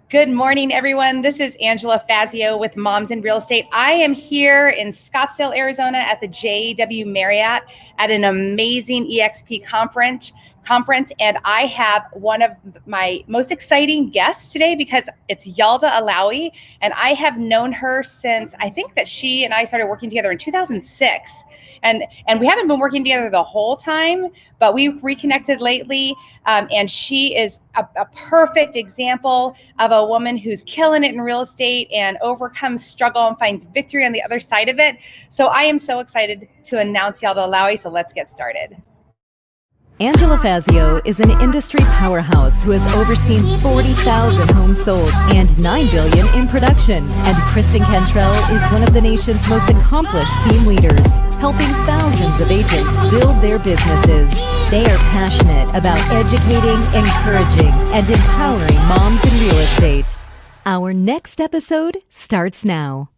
Good morning, everyone. This is Angela Fazio with Moms in Real Estate. I am here in Scottsdale, Arizona at the JW Marriott at an amazing EXP conference, and I have one of my most exciting guests today because it's Yalda Alawi, and I have known her since I think that she and I started working together in 2006. And we haven't been working together the whole time, but we reconnected lately, and she is a perfect example of a woman who's killing it in real estate and overcomes struggle and finds victory on the other side of it. So I am so excited to announce Yalda Alawi. So let's get started. Angela Fazio is an industry powerhouse who has overseen 40,000 homes sold and $9 billion in production. And Kristen Cantrell is one of the nation's most accomplished team leaders, helping thousands of agents build their businesses. They are passionate about educating, encouraging, and empowering moms in real estate. Our next episode starts now.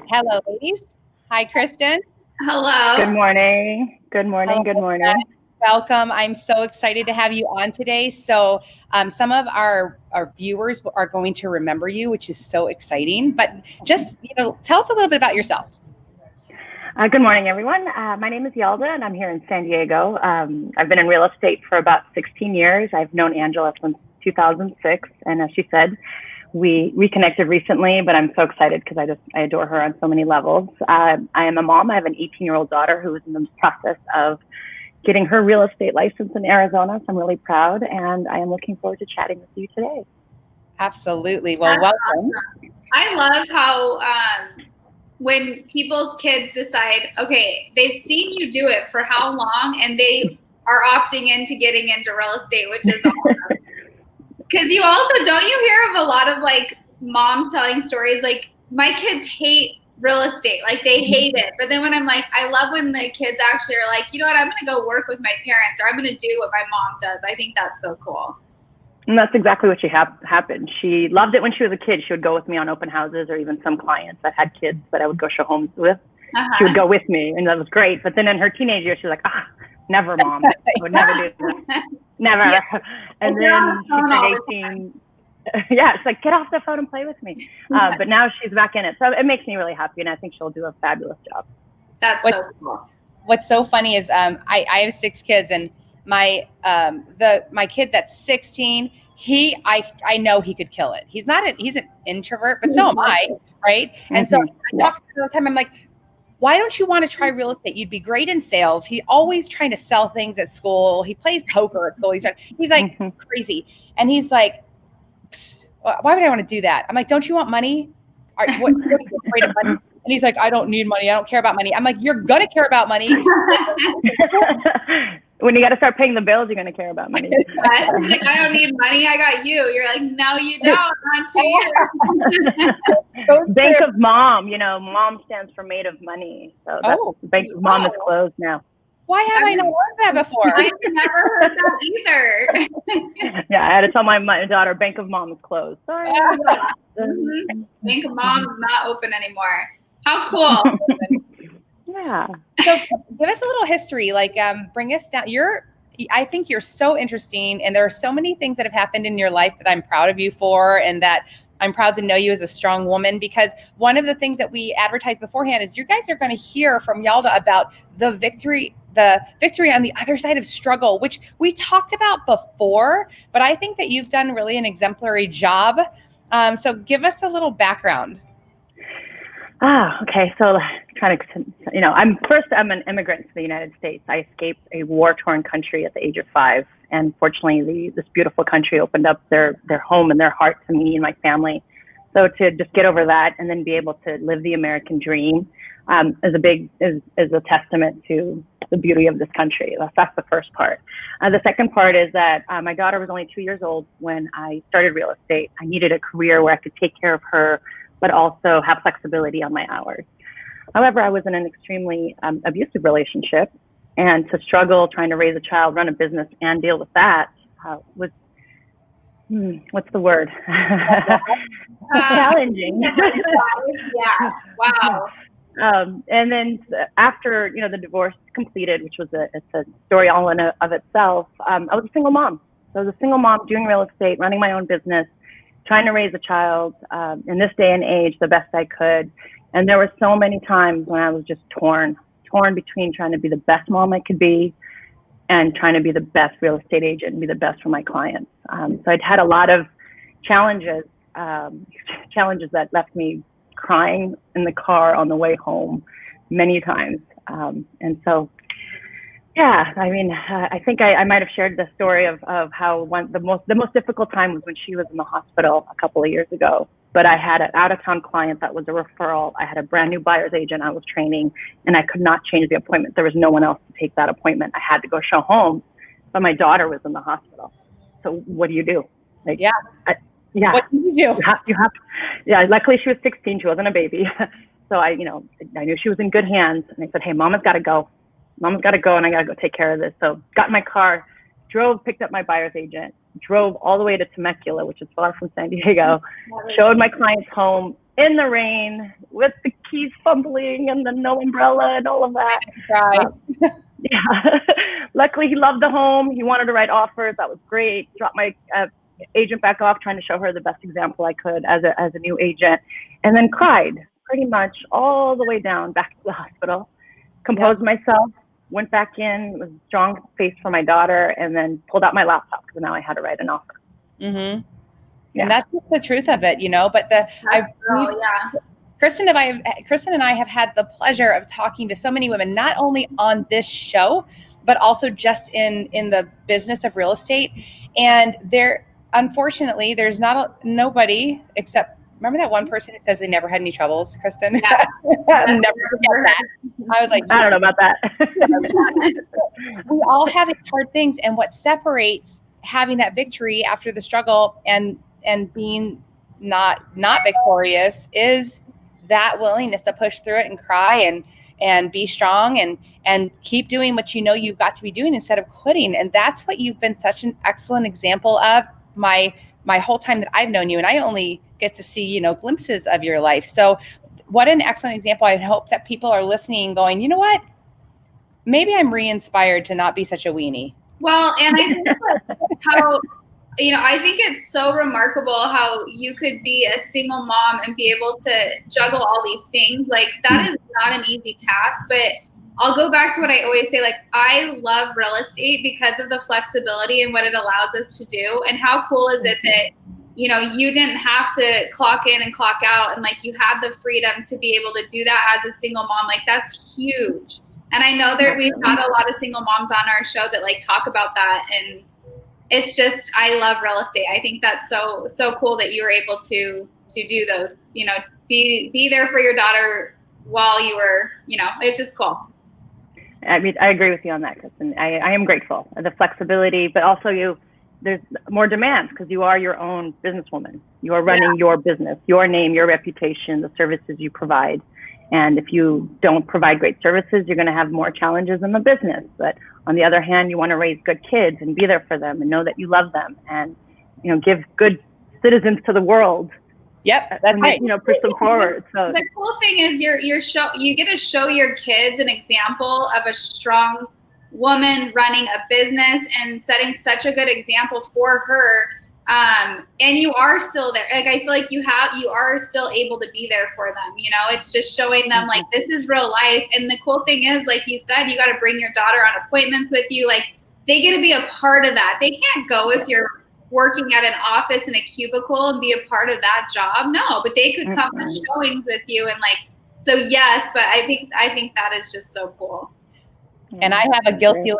Hello, ladies. Hi, Kristen. Hello. Good morning. Good morning. Hello, good morning. Welcome. I'm so excited to have you on today. So some of our viewers are going to remember you, which is so exciting. But just, tell us a little bit about yourself. Good morning, everyone. My name is Yalda, and I'm here in San Diego. I've been in real estate for about 16 years. I've known Angela since 2006, and as she said, we reconnected recently, but I'm so excited because I adore her on so many levels. I am a mom. I have an 18-year-old daughter who is in the process of getting her real estate license in Arizona, so I'm really proud, and I am looking forward to chatting with you today. Absolutely. Well, welcome. Awesome. I love how when people's kids decide, okay, they've seen you do it for how long, and they are opting into getting into real estate, which is awesome. Because you also, don't you hear of a lot of like moms telling stories like, my kids hate real estate, like they hate it. But then when I'm like, I love when the kids actually are like, you know what, I'm going to go work with my parents, or I'm going to do what my mom does. I think that's so cool. And that's exactly what happened. She loved it when she was a kid. She would go with me on open houses, or even some clients that had kids that I would go show homes with. She would go with me, and that was great. But then in her teenage years, she was like, never, Mom. I would never do that. Never. Yeah. And then she turned 18. Yeah, it's like, get off the phone and play with me. But now she's back in it. So it makes me really happy, and I think she'll do a fabulous job. That's so cool. What's so funny is I have 6 kids, and my kid that's 16, I know he could kill it. He's an introvert, but so am I, right? And so I talk to him all the time. I'm like, why don't you want to try real estate? You'd be great in sales. He's always trying to sell things at school. He plays poker at school. He's like crazy. And he's like, why would I want to do that? I'm like, don't you want money? What are you afraid of money? And he's like, I don't need money. I don't care about money. I'm like, you're going to care about money. When you got to start paying the bills, you're going to care about money. Like, I don't need money. I got you. You're like, no, you don't. Not 2 years. Bank of Mom. Mom stands for made of money. So Bank of Mom is closed now. Why have I not heard that before? I've never heard that either. Yeah, I had to tell my daughter, Bank of Mom is closed. Sorry. Bank of Mom is not open anymore. How cool. Yeah. So give us a little history, like bring us down. I think you're so interesting, and there are so many things that have happened in your life that I'm proud of you for, and that I'm proud to know you as a strong woman, because one of the things that we advertised beforehand is you guys are going to hear from Yalda about the victory on the other side of struggle, which we talked about before, but I think that you've done really an exemplary job. So give us a little background. Okay. So I'm an immigrant to the United States. I escaped a war-torn country at the age of 5. And fortunately, this beautiful country opened up their home and their heart to me and my family. So to just get over that and then be able to live the American dream is a testament to the beauty of this country. That's the first part. The second part is that my daughter was only 2 years old when I started real estate. I needed a career where I could take care of her, but also have flexibility on my hours. However, I was in an extremely abusive relationship, and to struggle trying to raise a child, run a business, and deal with that was, what's the word? Challenging. Yeah. Wow. And then after, the divorce completed, which was it's a story all in of itself, I was a single mom. So I was a single mom doing real estate, running my own business, trying to raise a child in this day and age the best I could. And there were so many times when I was just torn between trying to be the best mom I could be and trying to be the best real estate agent and be the best for my clients. So I'd had a lot of challenges that left me crying in the car on the way home many times. And so, yeah, I mean, I think I might have shared the story of how the most difficult time was when she was in the hospital a couple of years ago. But I had an out-of-town client that was a referral. I had a brand new buyer's agent I was training, and I could not change the appointment. There was no one else to take that appointment. I had to go show home, but my daughter was in the hospital. So what do you do? Like, Yeah. What did you do? You have. Yeah. Luckily, she was 16. She wasn't a baby. So I knew she was in good hands. And I said, hey, Mama's got to go. Mama's got to go, and I got to go take care of this. So got in my car, picked up my buyer's agent, drove all the way to Temecula, which is far from San Diego, showed my clients home in the rain with the keys fumbling and the no umbrella and all of that. Yeah. Luckily, he loved the home. He wanted to write offers. That was great. Dropped my agent back off, trying to show her the best example I could as a new agent, and then cried pretty much all the way down back to the hospital. Composed myself, went back in, was a strong face for my daughter, and then pulled out my laptop because now I had to write an offer. Mm-hmm. Yeah. And that's just the truth of it, But Kristen and I have had the pleasure of talking to so many women, not only on this show, but also just in the business of real estate. And unfortunately, there's nobody except, remember that one person who says they never had any troubles, Kristen? Yeah. Never forget that. I was like, I don't know about that. We all have these hard things. And what separates having that victory after the struggle and being not victorious is that willingness to push through it and cry and be strong and keep doing what you've got to be doing instead of quitting. And that's what you've been such an excellent example of my whole time that I've known you. And I only get to see, glimpses of your life. So what an excellent example. I hope that people are listening going, you know what? Maybe I'm re-inspired to not be such a weenie. Well, and I think how, I think it's so remarkable how you could be a single mom and be able to juggle all these things. Like, that is not an easy task, but I'll go back to what I always say. Like, I love real estate because of the flexibility and what it allows us to do. And how cool is it that, you didn't have to clock in and clock out, and like, you had the freedom to be able to do that as a single mom. Like, that's huge. And I know that we've had a lot of single moms on our show that like talk about that. And it's just, I love real estate. I think that's so cool that you were able to do those, be there for your daughter while you were, it's just cool. I mean, I agree with you on that, Kristen. I am grateful for the flexibility, but also there's more demands because you are your own businesswoman. You are running your business, your name, your reputation, the services you provide. And if you don't provide great services, you're going to have more challenges in the business. But on the other hand, you want to raise good kids and be there for them and know that you love them and, give good citizens to the world. Yep, that's right. Push them forward. So the cool thing is you get to show your kids an example of a strong woman running a business and setting such a good example for her. And you are still there. Like, I feel like you are still able to be there for them. It's just showing them like, this is real life. And the cool thing is, like you said, you got to bring your daughter on appointments with you. Like, they get to be a part of that. They can't go if you're working at an office in a cubicle and be a part of that job. No, but they could come to showings with you. And like, so yes, but I think that is just so cool. And I have a guilty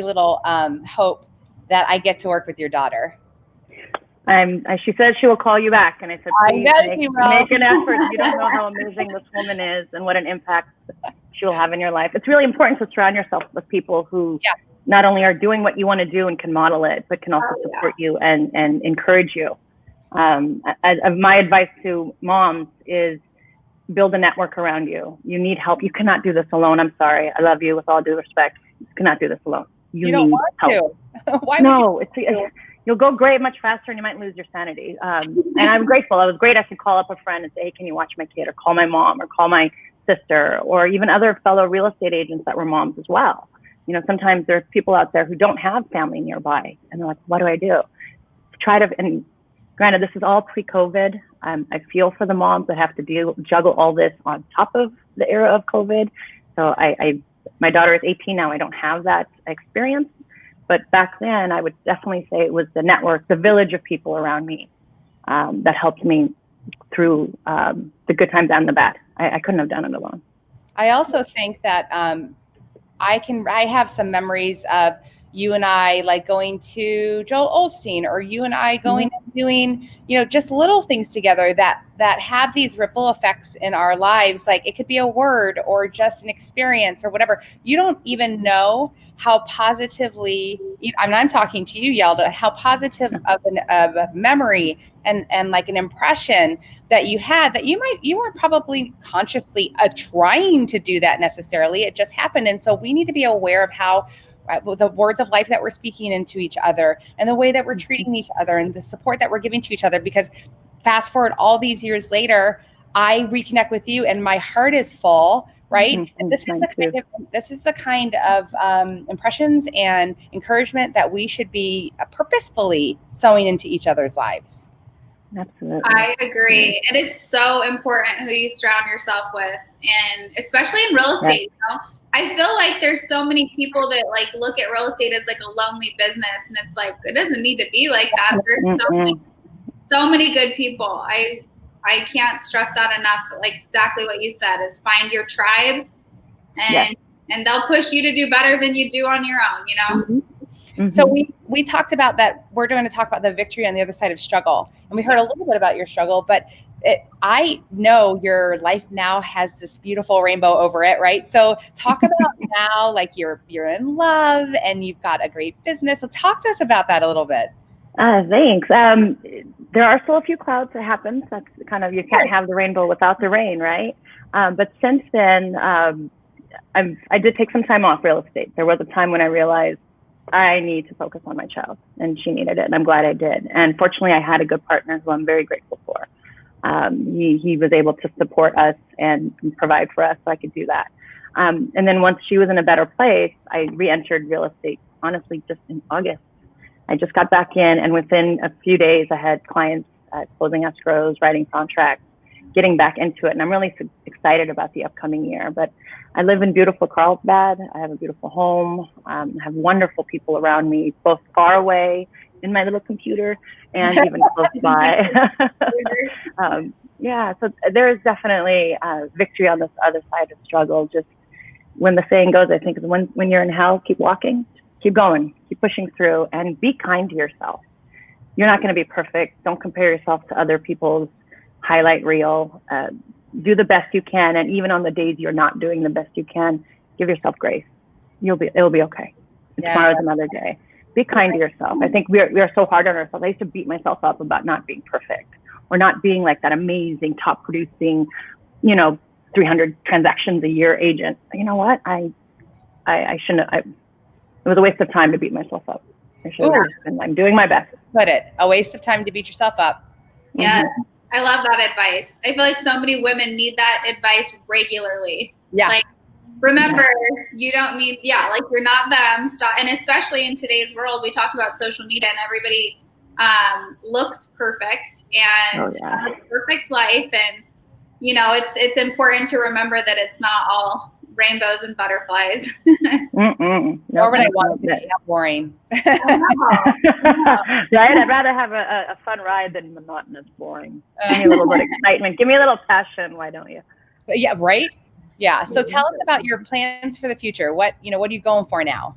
little hope that I get to work with your daughter. She says she will call you back, and I said, please make an effort. You don't know how amazing this woman is and what an impact she will have in your life. It's really important to surround yourself with people who not only are doing what you want to do and can model it, but can also support you and encourage you. My advice to moms is build a network around you. You need help. You cannot do this alone. I'm sorry. I love you with all due respect. You cannot do this alone. You don't need want help. to. Why would you? You'll go great much faster and you might lose your sanity. And I'm grateful. It was great. I could call up a friend and say, hey, can you watch my kid, or call my mom, or call my sister, or even other fellow real estate agents that were moms as well. sometimes there's people out there who don't have family nearby, and they're like, what do I do? Try to, and granted, this is all pre-COVID. I feel for the moms that have to juggle all this on top of the era of COVID. So my daughter is 18 now. I don't have that experience, but back then I would definitely say it was the network, the village of people around me that helped me through the good times and the bad. I couldn't have done it alone. I also think that I have some memories of you and I like going to Joel Osteen, or you and I going and doing, just little things together that have these ripple effects in our lives. Like it could be a word or just an experience or whatever. You don't even know how positively, I'm talking to you, Yalda, how positive of a memory and like an impression that you had, that you weren't probably consciously trying to do that necessarily. It just happened. And so we need to be aware of how the words of life that we're speaking into each other, and the way that we're treating each other, and the support that we're giving to each other. Because fast forward all these years later, I reconnect with you and my heart is full, right? Mm-hmm. And this is the kind of impressions and encouragement that we should be purposefully sowing into each other's lives. Absolutely. I agree. It is so important who you surround yourself with, and especially in real estate, I feel like there's so many people that like look at real estate as like a lonely business, and it's like, it doesn't need to be like that. There's so many good people. I can't stress that enough. Like exactly what you said is find your tribe, and they'll push you to do better than you do on your own, So we talked about that. We're going to talk about the victory on the other side of struggle. And we heard a little bit about your struggle, but I know your life now has this beautiful rainbow over it, right? So talk about now, like you're in love and you've got a great business. So talk to us about that a little bit. Thanks. There are still a few clouds that happen. That's kind of, you can't have the rainbow without the rain, right? But since then, I did take some time off real estate. There was a time when I realized I need to focus on my child, and she needed it, and I'm glad I did. And fortunately, I had a good partner who I'm very grateful for. He was able to support us and provide for us, so I could do that. And then once she was in a better place, I re-entered real estate, honestly, just in August. I just got back in, and within a few days, I had clients closing escrows, writing contracts, getting back into it. And I'm really excited about the upcoming year. But I live in beautiful Carlsbad. I have a beautiful home. I have wonderful people around me, both far away in my little computer and even close by. So there is definitely victory on this other side of struggle. Just when the saying goes, I think, is when you're in hell, keep walking, keep going, keep pushing through, and be kind to yourself. You're not going to be perfect. Don't compare yourself to other people's highlight reel. Do the best you can, and even on the days you're not doing the best you can, give yourself grace. It'll be okay. Tomorrow's another day. Be kind to yourself. I think we are so hard on ourselves. I used to beat myself up about not being perfect, or not being like that amazing, top producing, 300 transactions a year agent. You know what? I shouldn't. It was a waste of time to beat myself up. And I'm doing my best. A waste of time to beat yourself up. Yeah. I love that advice. I feel like so many women need that advice regularly. Yeah. Like, remember, you don't need, like you're not them. Stop. And especially in today's world, we talk about social media and everybody looks perfect and has a perfect life. And, it's important to remember that it's not all rainbows and butterflies. Nor would I want it to be boring. Right? I'd rather have a fun ride than monotonous boring. Give me a little bit of excitement. Give me a little passion. Why don't you? Yeah, right? Yeah. So tell us about your plans for the future. What are you going for now?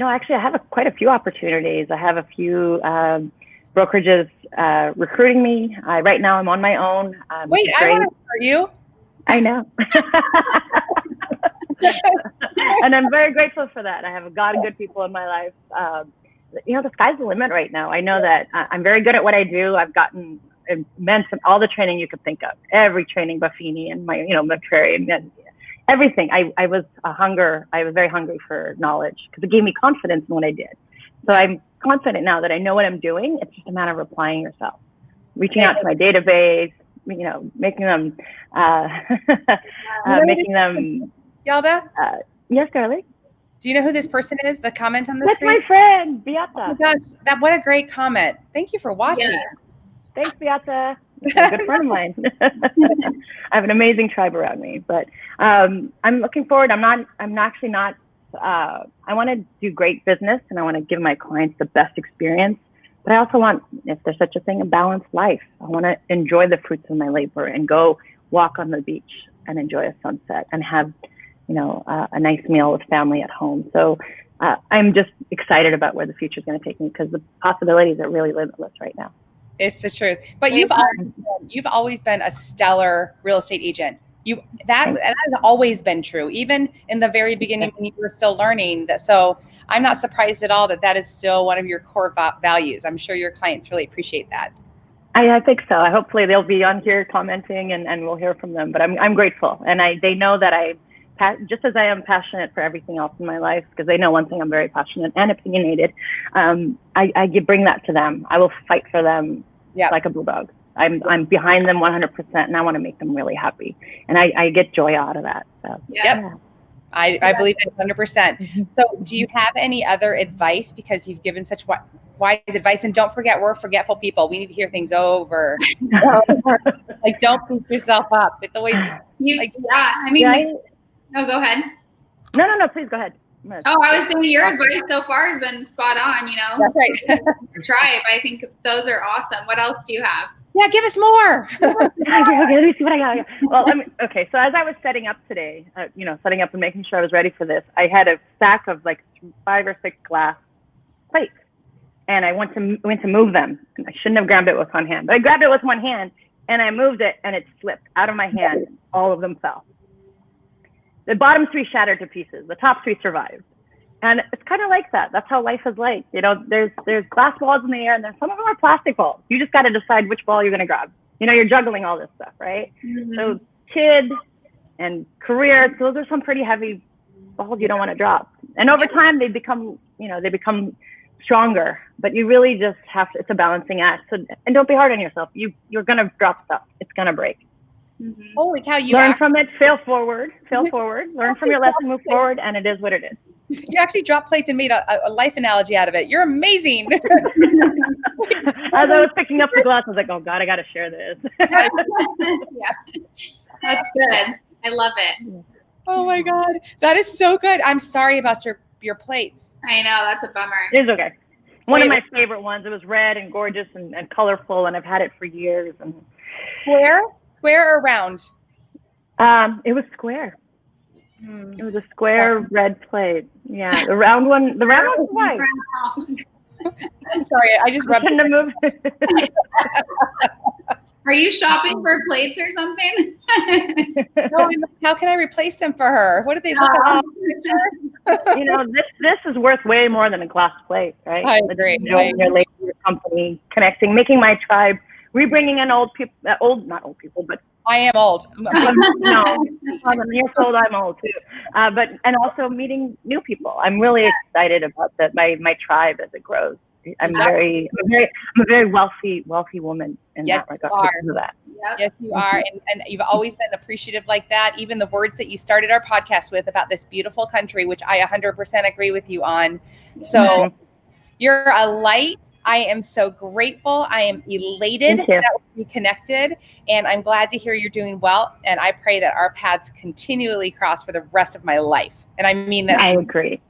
Actually, I have quite a few opportunities. I have a few brokerages recruiting me. Right now, I'm on my own. Wait, I want to recruit you. I know. And I'm very grateful for that. I have a lot of good people in my life. The sky's the limit right now. I know that I'm very good at what I do. I've gotten immense all the training you could think of, every training, Buffini and my, McCrary and everything. I was very hungry for knowledge because it gave me confidence in what I did. So I'm confident now that I know what I'm doing. It's just a matter of applying yourself, reaching out to my database, making them, Yalda? Yes, darling. Do you know who this person is? The comment on the That's screen? my friend, Beata. Oh my gosh, what a great comment. Thank you for watching. Yeah. Thanks, Beata. She's a good friend of mine. I have an amazing tribe around me, but I'm looking forward. I want to do great business, and I want to give my clients the best experience. But I also want, if there's such a thing, a balanced life. I want to enjoy the fruits of my labor and go walk on the beach and enjoy a sunset and have, a nice meal with family at home. So I'm just excited about where the future is going to take me, because the possibilities are really limitless right now. It's the truth. But you've always been a stellar real estate agent. That has always been true, even in the very beginning when you were still learning. So I'm not surprised at all that is still one of your core values. I'm sure your clients really appreciate that. I think so. Hopefully they'll be on here commenting, and we'll hear from them. But I'm grateful, and they know that just as I am passionate for everything else in my life, because they know one thing, I'm very passionate and opinionated. I bring that to them. I will fight for them like a bulldog. I'm behind them 100%, and I want to make them really happy. And I get joy out of that. So. Yeah. I believe that 100%. So do you have any other advice? Because you've given such wise advice. And don't forget, we're forgetful people. We need to hear things over. Like, don't beat yourself up. It's always Oh, go ahead. No, please go ahead. Oh, I was saying your advice so far has been spot on, That's right. Your tribe. I think those are awesome. What else do you have? Yeah, give us more. Okay, let me see what I got. Well, okay, so as I was setting up today, setting up and making sure I was ready for this, I had a stack of like 5 or 6 glass plates, and I went to move them. And I shouldn't have grabbed it with one hand, but I grabbed it with one hand, and I moved it, and it slipped out of my hand. All of them fell. The bottom 3 shattered to pieces. The top 3 survived. And it's kind of like that. That's how life is like. There's glass balls in the air, and then some of them are plastic balls. You just got to decide which ball you're going to grab. You're juggling all this stuff, right? Mm-hmm. So kid and career, those are some pretty heavy balls you don't want to drop. And over time, they become stronger. But you really just have to, it's a balancing act. So, and don't be hard on yourself. You're going to drop stuff. It's going to break. Mm-hmm. Holy cow! Learn from it, fail forward, learn from your lesson, move forward, and it is what it is. You actually dropped plates and made a life analogy out of it. You're amazing. As I was picking up the glass, I was like, oh God, I got to share this. Yeah, that's good. I love it. Oh my God, that is so good. I'm sorry about your plates. I know, that's a bummer. It's okay. One of my favorite ones. It was red and gorgeous and colorful, and I've had it for years. And Square or round? It was square. It was a square red plate. Yeah, the round one was white. I'm sorry, I just rubbed it. Are you shopping for plates or something? No, how can I replace them for her? What do they look like? This is worth way more than a glass plate, right? I agree. Your lady, your company, connecting, making my tribe, rebringing in not old people, but I am old. No, I'm years old. I'm old too. And also meeting new people. I'm really excited about my tribe as it grows. I'm a very wealthy woman in that regard. Yes, you are. And you've always been appreciative like that. Even the words that you started our podcast with about this beautiful country, which I 100% agree with you on. So you're a light. I am so grateful. I am elated that we connected, and I'm glad to hear you're doing well. And I pray that our paths continually cross for the rest of my life. And I mean that. I agree.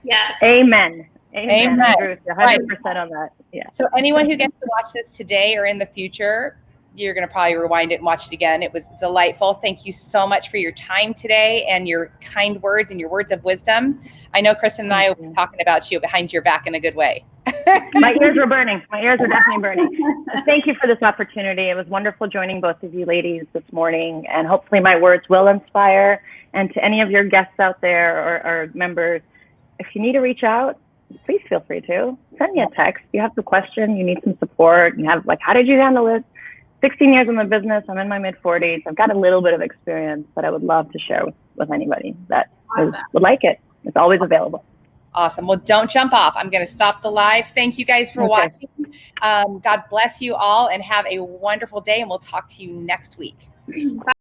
Yes. Amen. I agree with you 100% on that. Yeah. So anyone who gets to watch this today or in the future, you're going to probably rewind it and watch it again. It was delightful. Thank you so much for your time today and your kind words and your words of wisdom. I know Kristen and I will be talking about you behind your back in a good way. My ears were burning. My ears were definitely burning. Thank you for this opportunity. It was wonderful joining both of you ladies this morning, and hopefully my words will inspire. And to any of your guests out there or members, if you need to reach out, please feel free to send me a text. You have a question, you need some support, and have how did you handle it? 16 years in the business. I'm in my mid-40s. I've got a little bit of experience that I would love to share with anybody that would like it. It's always available. Awesome. Well, don't jump off. I'm going to stop the live. Thank you guys for watching. God bless you all and have a wonderful day, and we'll talk to you next week. Bye.